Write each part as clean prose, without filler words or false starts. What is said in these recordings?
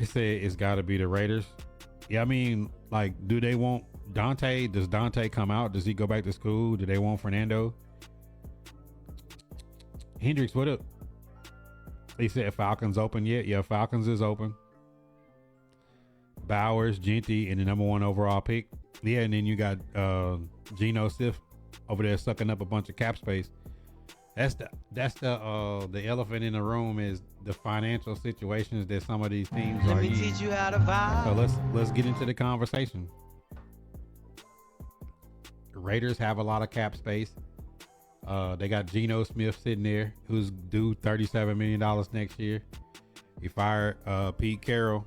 He said it's got to be the Raiders. Yeah, I mean, like, do they want Dante? Does Dante come out? Does he go back to school? Do they want Fernando? Hendricks, what up? He said Falcons open yet? Yeah, Falcons is open. Bowers, Genty, and the number 1 overall pick. Yeah, and then you got Geno Smith over there sucking up a bunch of cap space. That's the elephant in the room is the financial situations that some of these teams are in. Let me teach you how to vibe. So let's get into the conversation. The Raiders have a lot of cap space. They got Geno Smith sitting there, who's due $37 million next year. You fired Pete Carroll.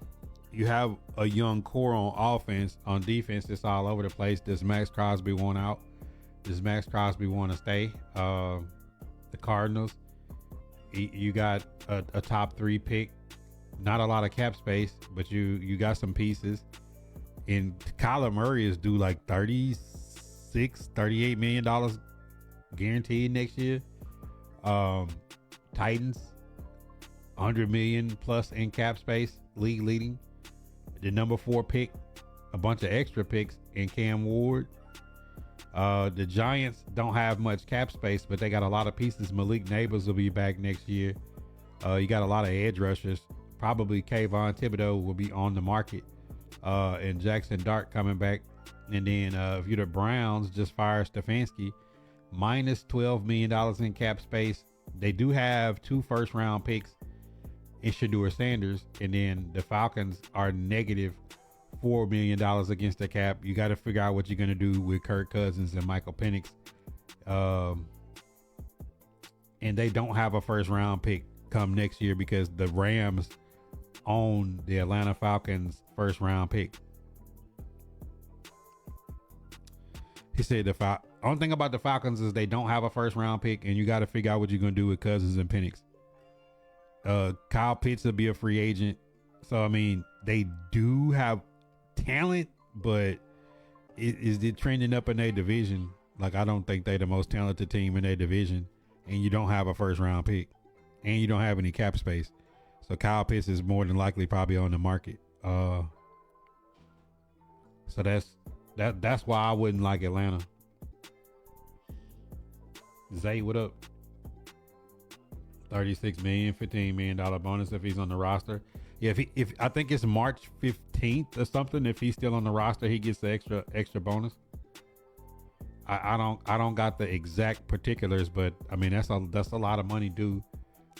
You have a young core on offense. On defense, it's all over the place. Does Max Crosby want out? Does Max Crosby want to stay? The Cardinals, you got a top 3 pick. Not a lot of cap space, but you got some pieces. And Kyler Murray is due like $38 million guaranteed next year. Titans, 100 million plus in cap space, league leading. The number 4 pick, a bunch of extra picks in Cam Ward. The Giants don't have much cap space, but they got a lot of pieces. Malik Neighbors will be back next year. You got a lot of edge rushers. Probably Kayvon Thibodeau will be on the market. And Jackson Dart coming back. And then if you're the Browns, just fire Stefanski. Minus $12 million in cap space. They do have 2 first-round picks in Shedeur Sanders. And then the Falcons are negative $4 million against the cap. You got to figure out what you're going to do with Kirk Cousins and Michael Penix. And they don't have a first-round pick come next year because the Rams own the Atlanta Falcons first-round pick. He said the only thing about the Falcons is they don't have a first-round pick, and you got to figure out what you're going to do with Cousins and Penix. Kyle Pitts will be a free agent. So, I mean, they do have talent, but is it trending up in their division? Like, I don't think they're the most talented team in their division, and you don't have a first-round pick, and you don't have any cap space. So, Kyle Pitts is more than likely probably on the market. So, that's why I wouldn't like Atlanta. Zay, what up? $36 million, $15 million bonus if he's on the roster. Yeah, if I think it's March 15th or something. If he's still on the roster, he gets the extra bonus. I don't got the exact particulars, but I mean that's a lot of money due.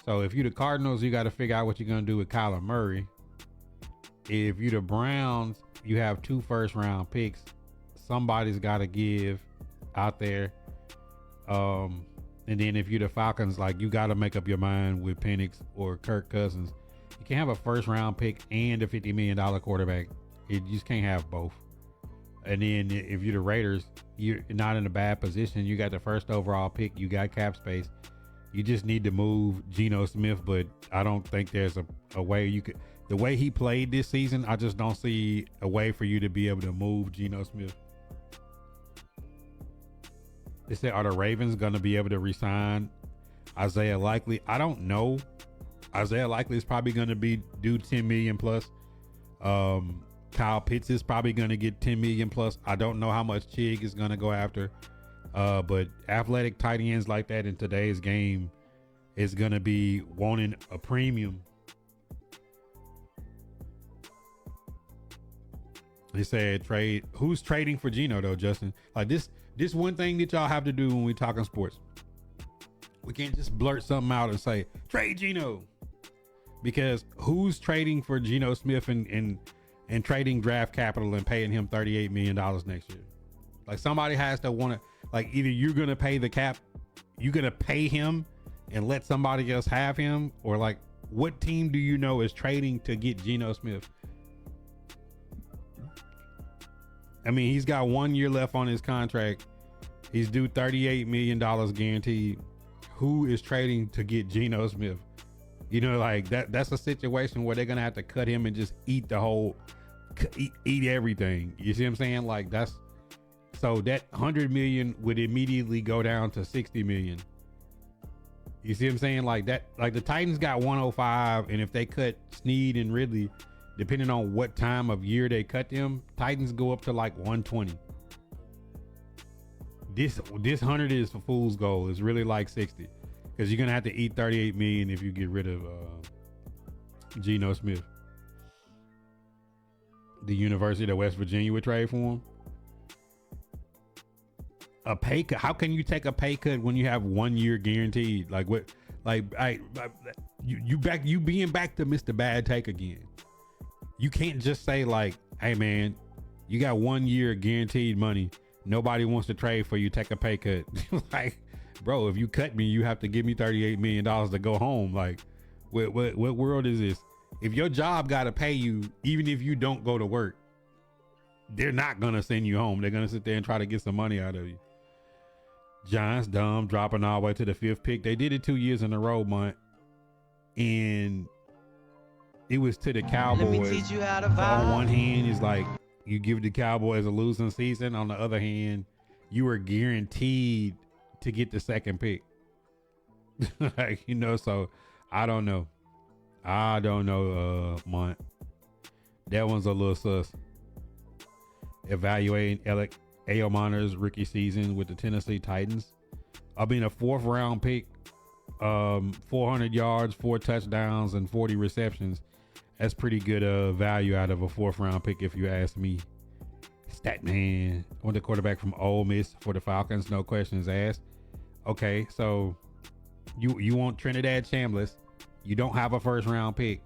So if you're the Cardinals, you got to figure out what you're gonna do with Kyler Murray. If you're the Browns, you have 2 first-round picks. Somebody's got to give out there. And then if you're the Falcons, like you got to make up your mind with Penix or Kirk Cousins. You can't have a first-round pick and a $50 million quarterback. You just can't have both. And then if you're the Raiders, you're not in a bad position. You got the first overall pick. You got cap space. You just need to move Geno Smith, but I don't think there's a way you could. The way he played this season, I just don't see a way for you to be able to move Geno Smith. They said, are the Ravens going to be able to re-sign Isaiah Likely? I don't know. Isaiah Likely is probably going to be due $10 million plus. Kyle Pitts is probably going to get $10 million plus. I don't know how much Chig is going to go after. But athletic tight ends like that in today's game is going to be wanting a premium. They said trade. Who's trading for Geno though, Justin? Like this one thing that y'all have to do when we talking sports. We can't just blurt something out and say trade Geno, because who's trading for Geno Smith and trading draft capital and paying him $38 million next year? Like somebody has to want to, like either you're gonna pay the cap, you're gonna pay him and let somebody else have him, or like what team do you know is trading to get Geno Smith? I mean, he's got 1 year left on his contract. He's due $38 million guaranteed. Who is trading to get Geno Smith? You know, like that's a situation where they're going to have to cut him and just eat the whole, eat everything. You see what I'm saying? Like so that 100 million would immediately go down to 60 million. You see what I'm saying? Like that, like the Titans got 105, and if they cut Snead and Ridley, depending on what time of year they cut them, Titans go up to like 120. This 100 is for fool's gold. It's really like 60 because you're gonna have to eat 38 million if you get rid of Geno Smith. The University of West Virginia would trade for him. A pay cut. How can you take a pay cut when you have 1 year guaranteed? Like what? Like you being back to Mr. Bad Take again. You can't just say like, hey man, you got 1 year guaranteed money. Nobody wants to trade for you. Take a pay cut. Like, bro, if you cut me, you have to give me $38 million to go home. Like, what world is this? If your job got to pay you, even if you don't go to work, they're not going to send you home. They're going to sit there and try to get some money out of you. Giants, dumb, dropping all the way to the 5th pick. They did it 2 years in a row, Munt. And it was to the Cowboys. Let me teach you how to vibe. On one hand, it's like, you give the Cowboys a losing season. On the other hand, you were guaranteed to get the 2nd pick. Like, so I don't know. Mont. That one's a little sus. Evaluating Alec Ayomaner's rookie season with the Tennessee Titans. I mean, a 4th round pick, 400 yards, 4 touchdowns, and 40 receptions. That's pretty good value out of a 4th round pick, if you ask me. Statman, the quarterback from Ole Miss for the Falcons, no questions asked. Okay, so you want Trinidad Chambliss. You don't have a 1st round pick.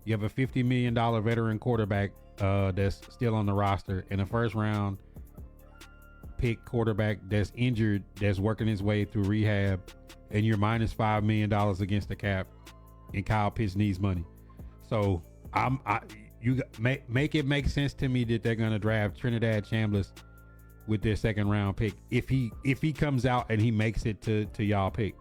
You have a $50 million veteran quarterback that's still on the roster, and a 1st round pick quarterback that's injured, that's working his way through rehab, and you're minus $5 million against the cap, and Kyle Pitts needs money. So you make it make sense to me that they're gonna draft Trinidad Chambliss with their 2nd round pick if he comes out and he makes it to y'all pick.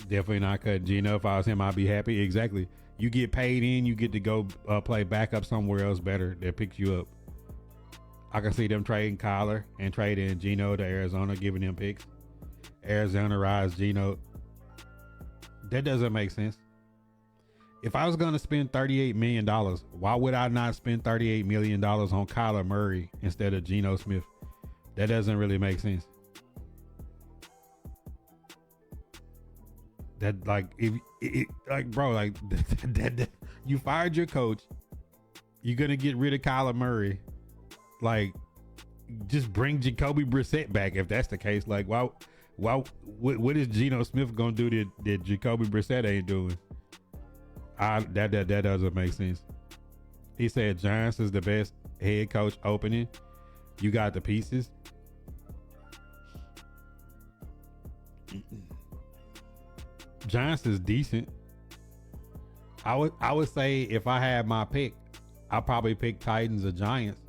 Definitely not cut Geno. If I was him, I'd be happy. Exactly. You get paid in, you get to go play backup somewhere else better that picks you up. I can see them trading Kyler and trading Geno to Arizona, giving them picks. Arizona rides Geno. That doesn't make sense. If I was going to spend $38 million, why would I not spend $38 million on Kyler Murray instead of Geno Smith? That doesn't really make sense. That like you fired your coach, you're gonna get rid of Kyler Murray. Like, just bring Jacoby Brissett back if that's the case. Like, what is Geno Smith gonna do that Jacoby Brissett ain't doing? That doesn't make sense. He said Giants is the best head coach opening. You got the pieces. Giants is decent. I would say if I had my pick, I'd probably pick Titans or Giants.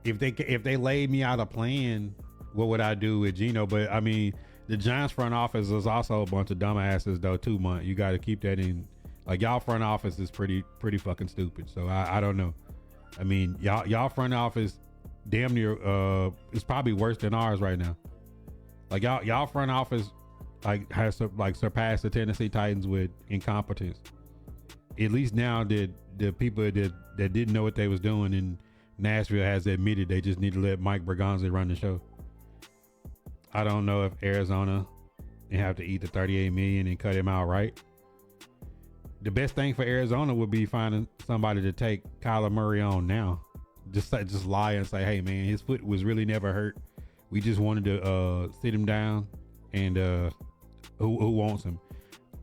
If they laid me out a plan, what would I do with Geno? But I mean, the Giants front office is also a bunch of dumbasses though too, man. You got to keep that in. Like, y'all front office is pretty fucking stupid. So I don't know. I mean, y'all front office damn near is probably worse than ours right now. Like, y'all front office like has like surpassed the Tennessee Titans with incompetence. At least now that the people that didn't know what they was doing in Nashville has admitted they just need to let Mike Berganza run the show. I don't know if Arizona have to eat the $38 million and cut him out right. The best thing for Arizona would be finding somebody to take Kyler Murray on now. Just lie and say, hey man, his foot was really never hurt. We just wanted to sit him down, and who wants him?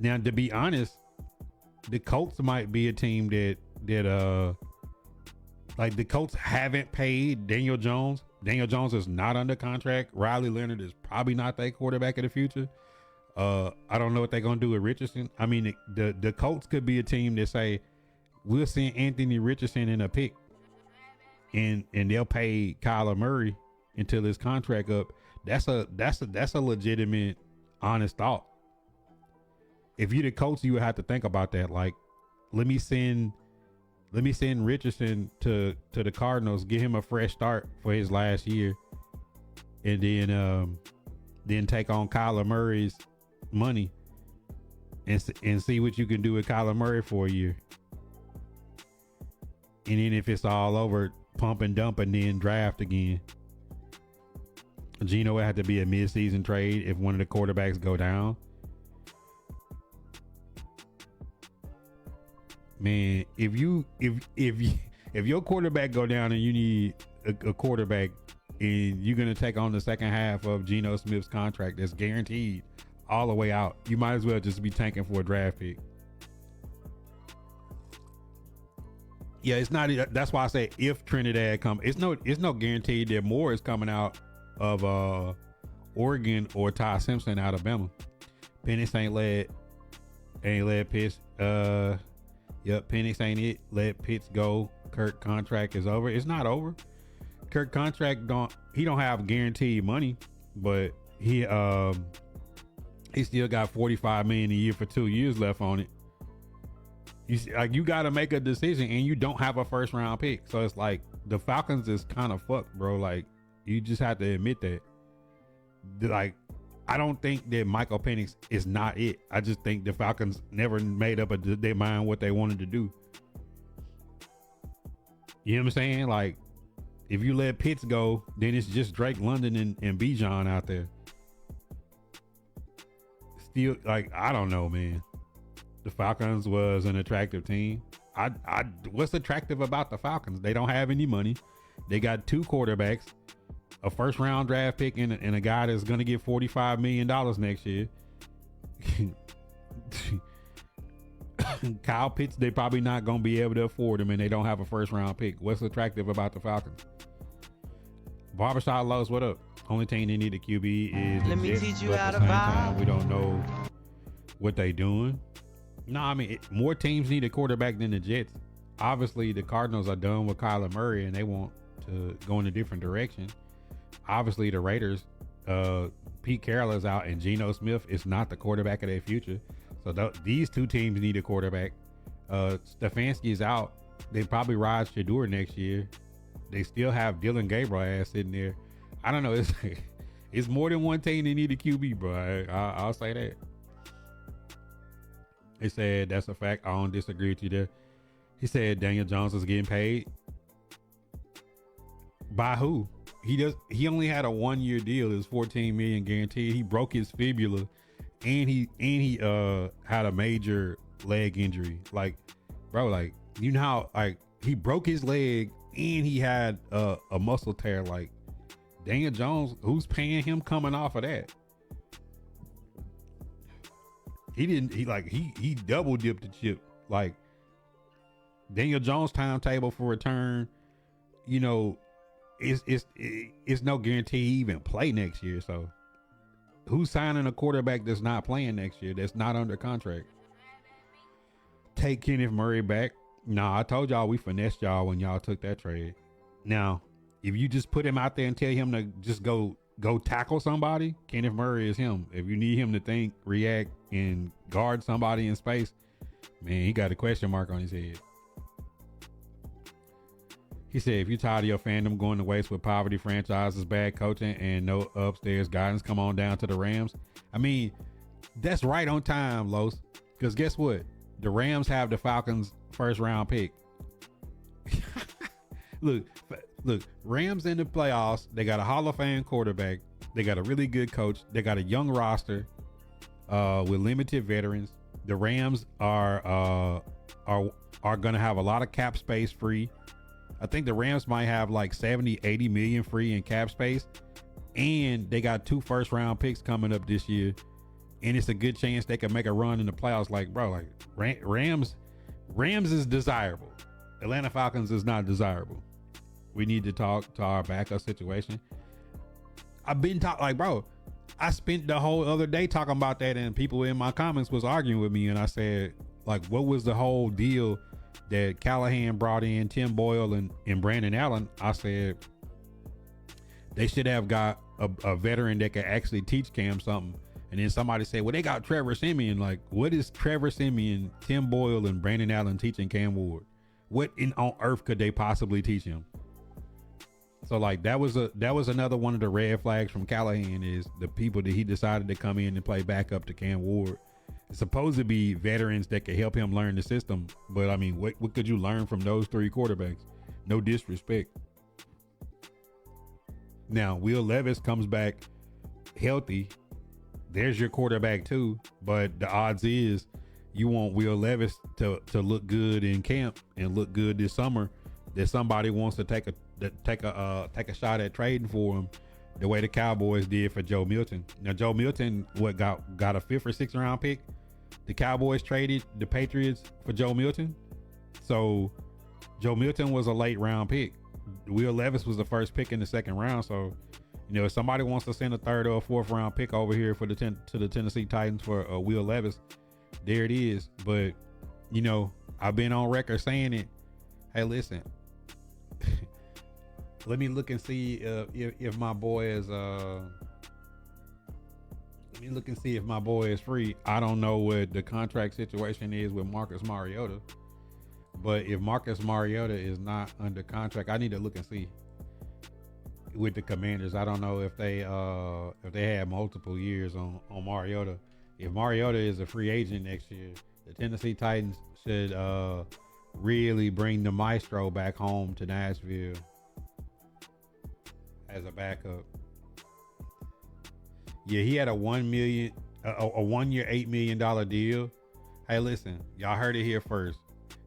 Now, to be honest, the Colts might be a team that like the Colts haven't paid Daniel Jones. Daniel Jones is not under contract. Riley Leonard is probably not their quarterback of the future. I don't know what they're gonna do with Richardson. I mean, the Colts could be a team that say, we'll send Anthony Richardson in a pick, and they'll pay Kyler Murray until his contract up. That's a legitimate, honest thought. If you're the Colts, you would have to think about that. Like, let me send Richardson to the Cardinals, give him a fresh start for his last year, and then then take on Kyler Murray's money and see what you can do with Kyler Murray for a year. And then if it's all over, pump and dump and then draft again. Geno would have to be a mid-season trade if one of the quarterbacks go down. Man, if your quarterback go down and you need a quarterback and you're going to take on the second half of Geno Smith's contract that's guaranteed all the way out, you might as well just be tanking for a draft pick. Yeah, it's not. That's why I say if Trinidad come, it's no guarantee that more is coming out of Oregon or Ty Simpson out of Alabama. Penix ain't led Pitts. Yep, Penix ain't it. Let Pitts go. Kirk contract is over. It's not over. Kirk contract don't have guaranteed money, but he still got $45 million a year for 2 years left on it. You got to make a decision, and you don't have a first round pick. So it's like the Falcons is kind of fucked, bro. Like, you just have to admit that. Like, I don't think that Michael Penix is not it. I just think the Falcons never made up their mind what they wanted to do. You know what I'm saying? Like, if you let Pitts go, then it's just Drake London and Bijan out there. Still, like, I don't know, man. The Falcons was an attractive team. What's attractive about the Falcons? They don't have any money. They got 2 quarterbacks, a first round draft pick, and a guy that's going to get $45 million next year. Kyle Pitts, they probably not going to be able to afford him, and they don't have a first round pick. What's attractive about the Falcons? Barbershop Lowe's, what up? Only team they need a QB is Let me Jets, teach you but how at to the same buy. time, we don't know what they doing. No, I mean, more teams need a quarterback than the Jets. Obviously, the Cardinals are done with Kyler Murray, and they want to go in a different direction. Obviously, the Raiders, Pete Carroll is out, and Geno Smith is not the quarterback of their future. So these 2 teams need a quarterback. Stefanski is out. They probably ride Shador next year. They still have Dylan Gabriel ass sitting there. I don't know. It's more than one team they need a QB, bro. I'll say that. He said that's a fact. I don't disagree with you there. He said Daniel Jones is getting paid. By who? He only had a 1-year deal. It was $14 million guaranteed. He broke his fibula, and he had a major leg injury. Like, bro, like, you know how, like, he broke his leg and he had a muscle tear. Like, Daniel Jones, who's paying him coming off of that? He double dipped the chip. Like, Daniel Jones' timetable for return, you know, it's no guarantee he even play next year. So who's signing a quarterback that's not playing next year, that's not under contract? Take Kenneth Murray back. Nah, I told y'all we finessed y'all when y'all took that trade. Now, if you just put him out there and tell him to just go tackle somebody, Kenneth Murray is him. If you need him to think, react, and guard somebody in space, man, he got a question mark on his head. He said, if you're tired of your fandom going to waste with poverty franchises, bad coaching, and no upstairs guidance, come on down to the Rams. I mean, that's right on time, Los. Because guess what? The Rams have the Falcons' first round pick. Look, Rams in the playoffs. They got a Hall of Fame quarterback. They got a really good coach. They got a young roster with limited veterans. The Rams are going to have a lot of cap space free. I think the Rams might have like 70, 80 million free in cap space. And they got 2 first round picks coming up this year. And it's a good chance they can make a run in the playoffs. Like, bro, like Rams is desirable. Atlanta Falcons is not desirable. We need to talk to our backup situation. I've been talking, like, bro, I spent the whole other day talking about that, and people in my comments was arguing with me. And I said, like, what was the whole deal that Callahan brought in Tim Boyle and Brandon Allen? I said they should have got a veteran that could actually teach Cam something. And then somebody said, well, they got Trevor Siemian. Like, what is Trevor Siemian, Tim Boyle, and Brandon Allen teaching Cam Ward? What on earth could they possibly teach him? So like that was another one of the red flags from Callahan is the people that he decided to come in and play backup to Cam Ward. It's supposed to be veterans that could help him learn the system, but I mean, what could you learn from those three quarterbacks? No disrespect. Now Will Levis comes back healthy. There's your quarterback too, but the odds is you want Will Levis to look good in camp and look good this summer. That somebody wants to take a shot at trading for him, the way the Cowboys did for Joe Milton. Now Joe Milton got a 5th or 6th round pick. The Cowboys traded the Patriots for Joe Milton, so Joe Milton was a late round pick. Will Levis was the first pick in the 2nd round. So, if somebody wants to send a 3rd or 4th round pick over here for to the Tennessee Titans for Will Levis, there it is. But I've been on record saying it. Hey, listen. Let me look and see if my boy is let me look and see if my boy is free. I don't know what the contract situation is with Marcus Mariota, but if Marcus Mariota is not under contract, I need to look and see with the Commanders. I don't know if they had multiple years on Mariota. If Mariota is a free agent next year, the Tennessee Titans should really bring the maestro back home to Nashville as a backup. Yeah, he had a 1 year, $8 million deal. Hey, listen, y'all heard it here first.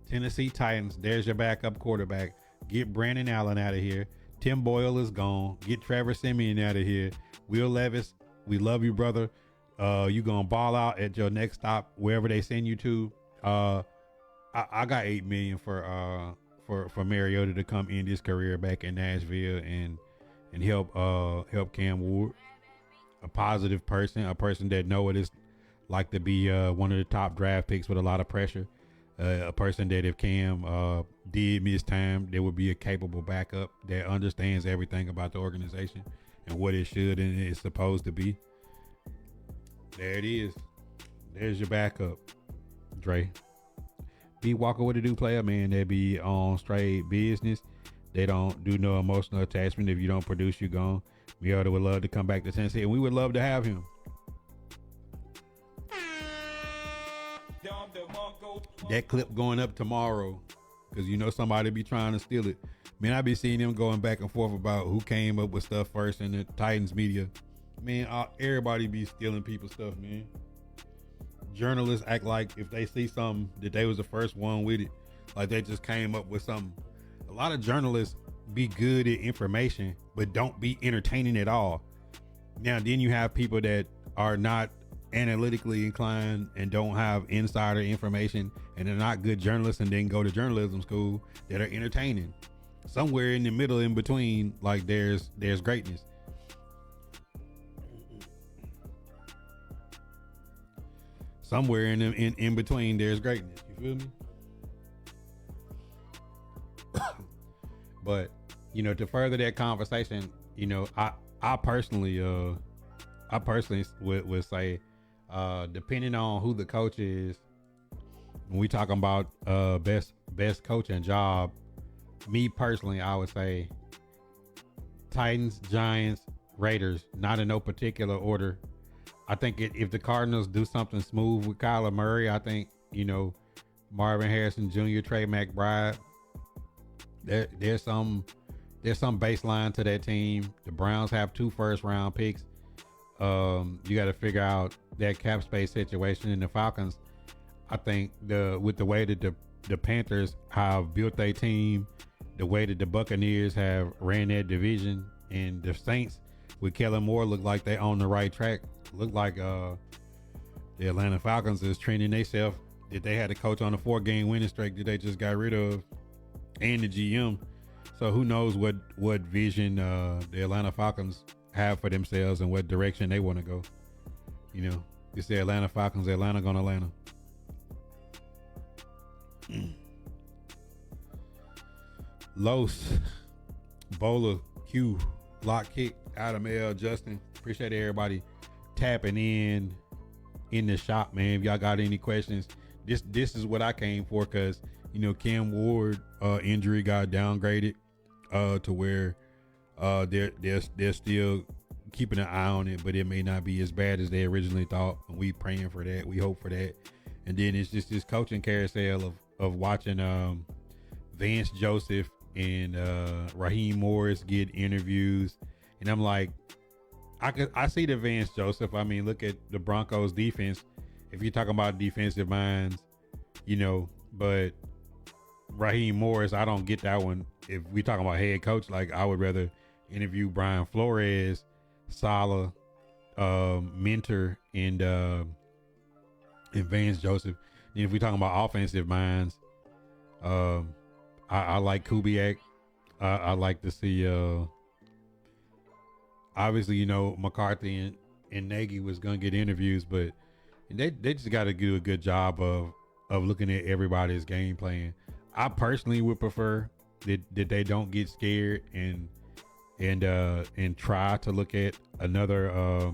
Tennessee Titans, there's your backup quarterback. Get Brandon Allen out of here. Tim Boyle is gone. Get Trevor Siemian out of here. Will Levis, we love you, brother. You gonna ball out at your next stop, wherever they send you to. I got $8 million for Mariota to come end his career back in Nashville and help Cam Ward. A positive person, a person that know what it's like to be one of the top draft picks with a lot of pressure. A person that if Cam did miss time, there would be a capable backup that understands everything about the organization and what it should and is supposed to be. There it is. There's your backup, Dre. B Walker, what to do, player, man? They be on straight business. They don't do no emotional attachment. If you don't produce, you gone. Mariota would love to come back to Tennessee, and we would love to have him. That clip going up tomorrow, because somebody be trying to steal it. Man, I be seeing them going back and forth about who came up with stuff first in the Titans media. Man, everybody be stealing people's stuff, man. Journalists act like if they see something that they was the first one with it, like they just came up with something. A lot of journalists be good at information, but don't be entertaining at all. Now, then you have people that are not analytically inclined and don't have insider information, and they're not good journalists and then go to journalism school that are entertaining. Somewhere in the middle, in between, like there's greatness. Somewhere in between, there's greatness. You feel me? But to further that conversation, I personally would say, depending on who the coach is, when we talking about best coaching job, me personally, I would say Titans, Giants, Raiders, not in no particular order. I think if the Cardinals do something smooth with Kyler Murray, I think Marvin Harrison Jr., Trey McBride. There's some baseline to that team. The Browns have 2 first-round picks. You got to figure out that cap space situation. In the Falcons, I think with the way that the Panthers have built their team, the way that the Buccaneers have ran that division, and the Saints with Kellen Moore look like they on the right track. Look like the Atlanta Falcons is training themselves. That they had a coach on a 4-game winning streak that they just got rid of, and the GM. So who knows what vision the Atlanta Falcons have for themselves and what direction they want to go. It's the Atlanta Falcons. Atlanta gonna Atlanta. Los, Bowler, Q, Lock Kick, Adam L, Justin. Appreciate everybody tapping in the shop, man. If y'all got any questions, this is what I came for, because Cam Ward injury got downgraded to where They're still keeping an eye on it, but it may not be as bad as they originally thought. And we praying for that. We hope for that. And then it's just this coaching carousel of watching Vance Joseph and Raheem Morris get interviews, and I'm like, I see the Vance Joseph. I mean, look at the Broncos defense. If you're talking about defensive minds, but Raheem Morris, I don't get that one. If we talking about head coach, like I would rather interview Brian Flores, Saleh, Mentor, and Vance Joseph. And if we talking about offensive minds, I like Kubiak. I like to see obviously McCarthy and Nagy was gonna get interviews, but they just got to do a good job of looking at everybody's game plan. I personally would prefer that they don't get scared and try to look at another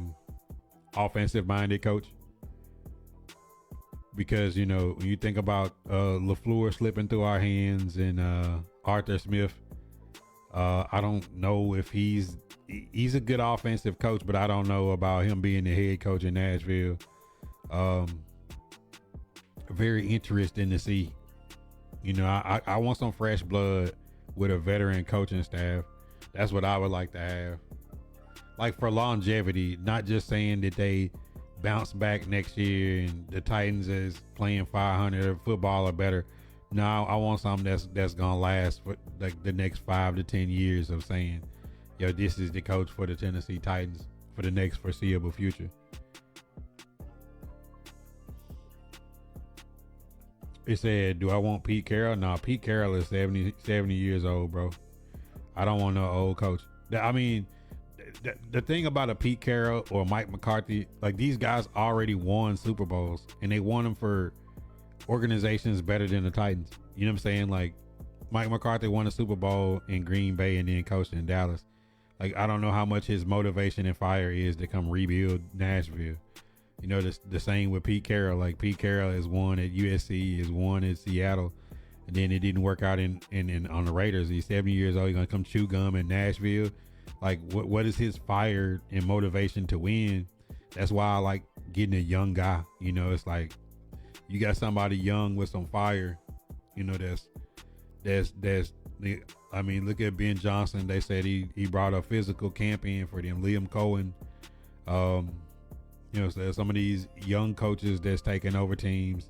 offensive minded coach, because when you think about LaFleur slipping through our hands and Arthur Smith, I don't know if he's a good offensive coach, but I don't know about him being the head coach in Nashville. Very interesting to see. I want some fresh blood with a veteran coaching staff. That's what I would like to have. Like for longevity, not just saying that they bounce back next year and the Titans is playing 500 football or better. No, I want something that's gonna last for like the next 5 to 10 years of saying, this is the coach for the Tennessee Titans for the next foreseeable future. It said, do I want Pete Carroll? No, Pete Carroll is 70 years old, bro. I don't want no old coach. I mean, the thing about a Pete Carroll or Mike McCarthy, like these guys already won Super Bowls and they won them for organizations better than the Titans. You know what I'm saying? Like Mike McCarthy won a Super Bowl in Green Bay and then coached in Dallas. Like, I don't know how much his motivation and fire is to come rebuild Nashville. The same with Pete Carroll. Like Pete Carroll has won at USC, has won at Seattle, and then it didn't work out in on the Raiders. He's 70 years old. He's gonna come chew gum in Nashville. Like, what is his fire and motivation to win? That's why I like getting a young guy. It's like you got somebody young with some fire. That's. I mean, look at Ben Johnson. They said he brought a physical camp in for them. Liam Cohen. So some of these young coaches that's taking over teams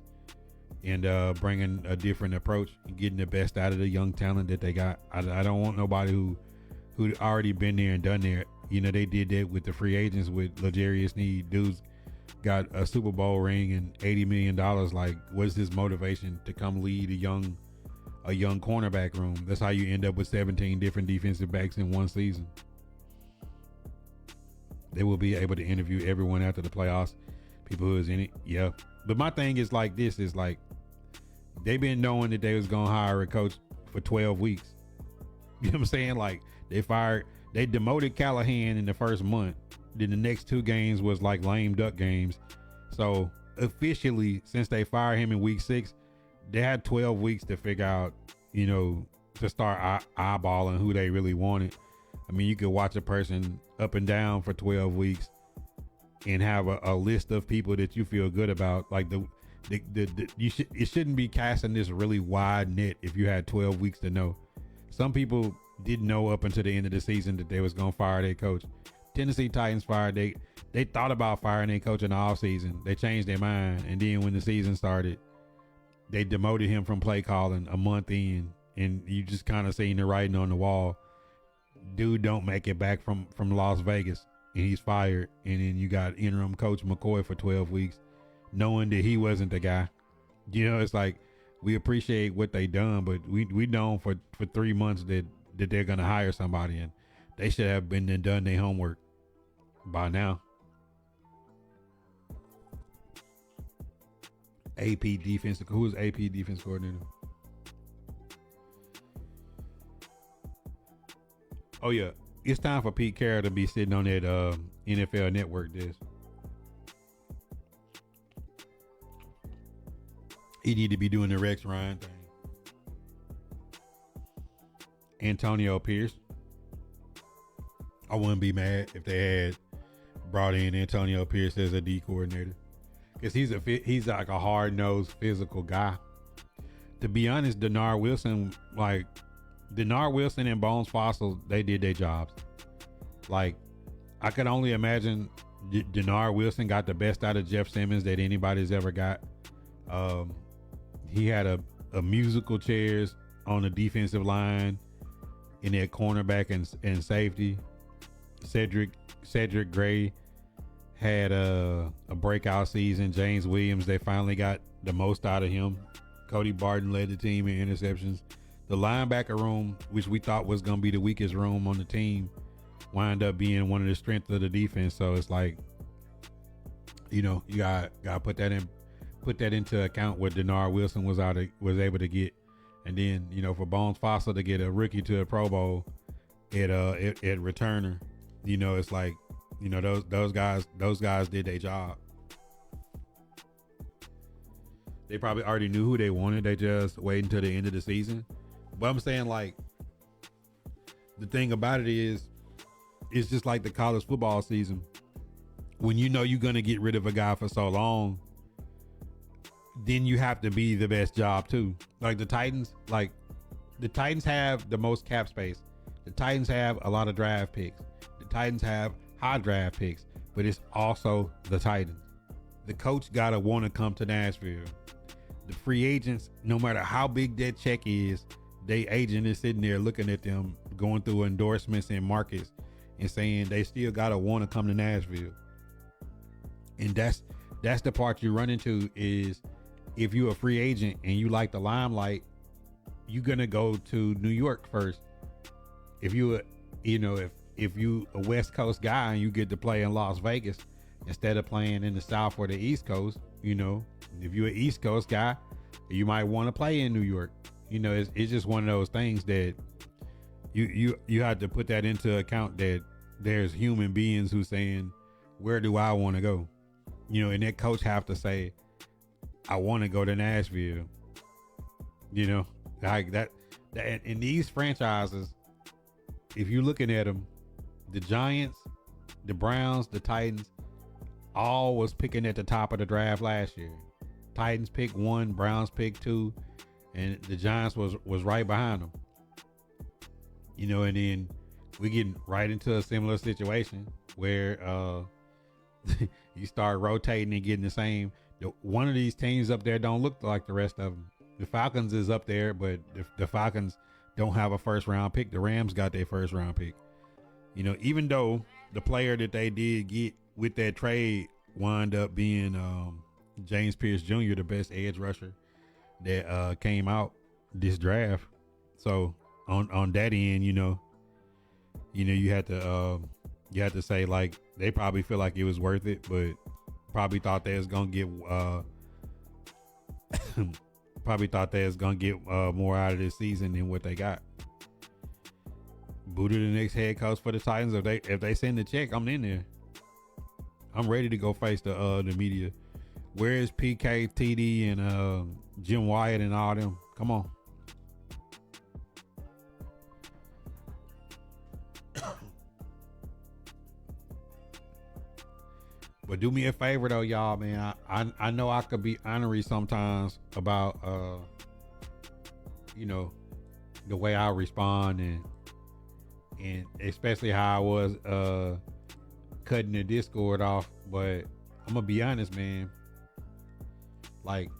and bringing a different approach and getting the best out of the young talent that they got. I don't want nobody who already been there and done there. They did that with the free agents with L'Jarius Sneed. Dudes got a Super Bowl ring and $80 million. Like, what's his motivation to come lead a young cornerback room? That's how you end up with 17 different defensive backs in one season. They will be able to interview everyone after the playoffs, people who is in it. Yeah. But my thing is like this, is like they've been knowing that they was going to hire a coach for 12 weeks. You know what I'm saying? Like they demoted Callahan in the first month. Then the next 2 games was like lame duck games. So officially, since they fired him in week 6, they had 12 weeks to figure out, to start eyeballing who they really wanted. I mean, you could watch a person up and down for 12 weeks and have a list of people that you feel good about. Like it shouldn't be casting this really wide net if you had 12 weeks to know. Some people didn't know up until the end of the season that they was going to fire their coach. Tennessee Titans fired. They thought about firing their coach in the offseason. They changed their mind. And then when the season started, they demoted him from play calling a month in. And you just kind of seen the writing on the wall. Dude don't make it back from Las Vegas and he's fired. And then you got interim coach McCoy for 12 weeks knowing that he wasn't the guy. It's like, we appreciate what they done, but we known for 3 months that they're going to hire somebody, and they should have been and done their homework by now. AP defense. Who's AP defense coordinator? Oh yeah, it's time for Pete Carroll to be sitting on that NFL Network desk. He need to be doing the Rex Ryan thing. Antonio Pierce. I wouldn't be mad if they had brought in Antonio Pierce as a D coordinator, because he's like a hard nosed physical guy. To be honest, Denard Wilson and Bones Fossil, they did their jobs. Like, I could only imagine Denard Wilson got the best out of Jeff Simmons that anybody's ever got. He had a musical chairs on the defensive line in that cornerback and safety. Cedric Gray had a breakout season. James Williams, they finally got the most out of him. Cody Barton led the team in interceptions. The linebacker room, which we thought was going to be the weakest room on the team, wound up being one of the strengths of the defense. So it's like, you got to put that into account what Denard Wilson was able to get. And then, for Bones Fossil to get a rookie to a Pro Bowl at returner, it's like, those guys did their job. They probably already knew who they wanted. They just wait until the end of the season. But I'm saying, like, the thing about it is, it's just like the college football season. When you're going to get rid of a guy for so long, then you have to be the best job too. Like the Titans have the most cap space. The Titans have a lot of draft picks. The Titans have high draft picks, but it's also the Titans. The coach got to want to come to Nashville. The free agents, no matter how big that check is, they agent is sitting there looking at them, going through endorsements and markets and saying they still got to want to come to Nashville. And that's the part you run into is, if you're a free agent and you like the limelight, you're going to go to New York first. If you a West Coast guy and you get to play in Las Vegas instead of playing in the South or the East Coast, if you're an East Coast guy, you might want to play in New York. It's just one of those things that you have to put that into account, that there's human beings who saying, where do I want to go? And that coach have to say, I want to go to Nashville. Like that in these franchises, if you're looking at them, the Giants, the Browns, the Titans, all was picking at the top of the draft last year. Titans picked 1, Browns picked 2, and the Giants was right behind them. And then we getting right into a similar situation where you start rotating and getting the same. One of these teams up there don't look like the rest of them. The Falcons is up there, but the Falcons don't have a first round pick. The Rams got their first round pick. Even though the player that they did get with that trade wound up being James Pierce Jr., the best edge rusher that came out this draft. So on that end, you had to say, like, they probably feel like it was worth it, but probably thought they was gonna get more out of this season than what they got. Buddha, the next head coach for the Titans, if they send the check, I'm in there. I'm ready to go face the media. Where is PK, TD, and Jim Wyatt and all them? Come on. But do me a favor though, y'all, man. I know I could be ornery sometimes about the way I respond and especially how I was cutting the Discord off. But I'm gonna be honest, man. Like,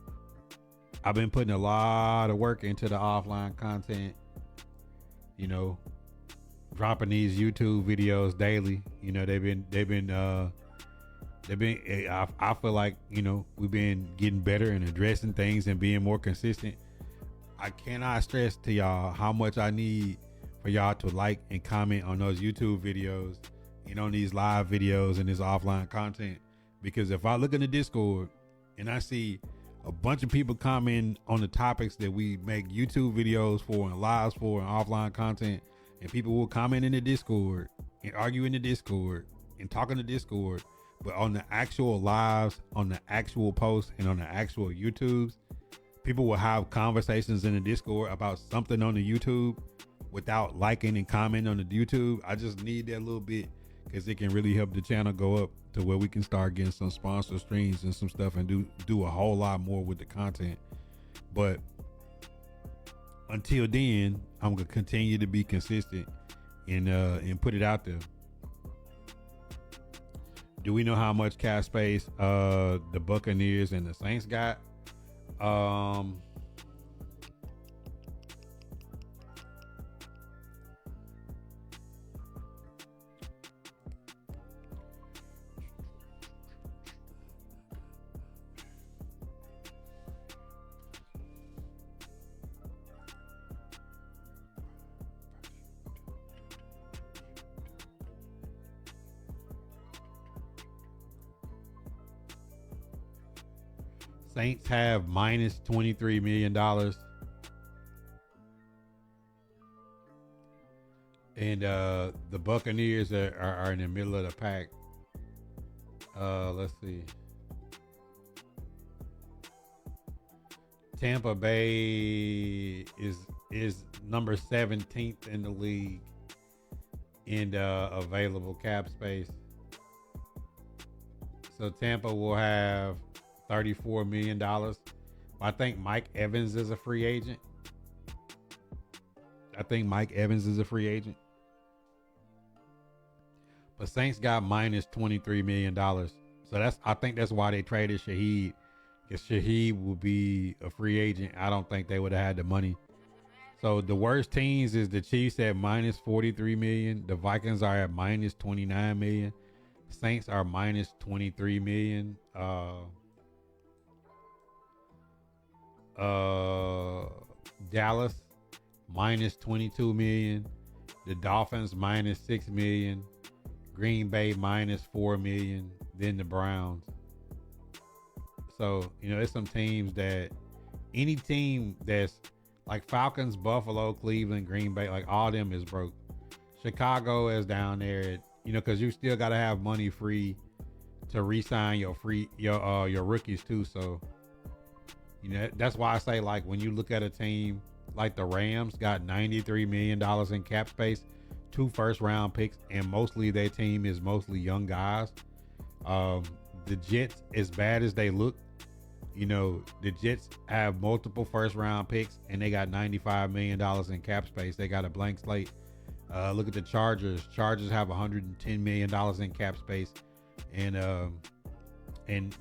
I've been putting a lot of work into the offline content, dropping these YouTube videos daily. I feel like, we've been getting better and addressing things and being more consistent. I cannot stress to y'all how much I need for y'all to like and comment on those YouTube videos and on these live videos and this offline content. Because if I look in the Discord and I see a bunch of people commenting on the topics that we make YouTube videos for and lives for and offline content, and people will comment in the Discord and argue in the Discord and talk in the Discord, but on the actual lives, on the actual posts, and on the actual YouTubes, people will have conversations in the Discord about something on the YouTube. without liking and commenting on the YouTube. I just need that little bit because it can really help the channel go up to where we can start getting some sponsor streams and some stuff and do a whole lot more with the content. But until then, I'm gonna continue to be consistent and put it out there. Do we know how much cap space the Buccaneers and the Saints got? Saints have minus $23 million. And the Buccaneers are in the middle of the pack. Let's see. Tampa Bay is number 17th in the league in available cap space. So Tampa will have $34 million. I think Mike Evans is a free agent. But Saints got minus $23 million. So I think that's why they traded Shaheed. Because Shaheed will be a free agent. I don't think they would have had the money. So the worst teams is the Chiefs at minus 43 million. The Vikings are at minus 29 million. Saints are minus 23 million. Dallas minus 22 million. The Dolphins minus 6 million. Green Bay minus 4 million. Then the Browns. So, there's some teams that any team that's like Falcons, Buffalo, Cleveland, Green Bay, like all them is broke. Chicago is down there, because you still got to have money free to re-sign your rookies too. So, that's why I say, like, when you look at a team like the Rams got $93 million in cap space, 2 first-round picks, and mostly their team is mostly young guys. The Jets, as bad as they look, the Jets have multiple first-round picks, and they got $95 million in cap space. They got a blank slate. Look at the Chargers. Chargers have $110 million in cap space, and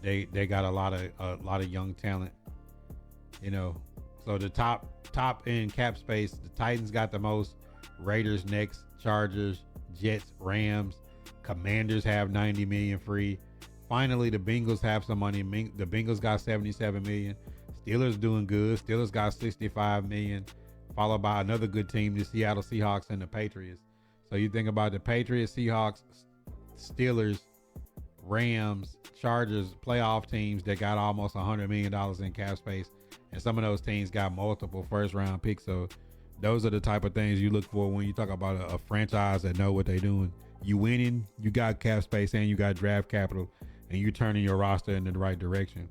they got a lot of young talent. So the top in cap space, the Titans got the most. Raiders next, Chargers, Jets, Rams, Commanders have 90 million free. Finally, the Bengals have some money. The Bengals got 77 million. Steelers doing good. Steelers got 65 million, followed by another good team, the Seattle Seahawks and the Patriots. So you think about the Patriots, Seahawks, Steelers, Rams, Chargers, playoff teams that got almost $100 million in cap space. And some of those teams got multiple first-round picks. So those are the type of things you look for when you talk about a franchise that know what they're doing. You winning, you got cap space, and you got draft capital, and you're turning your roster in the right direction.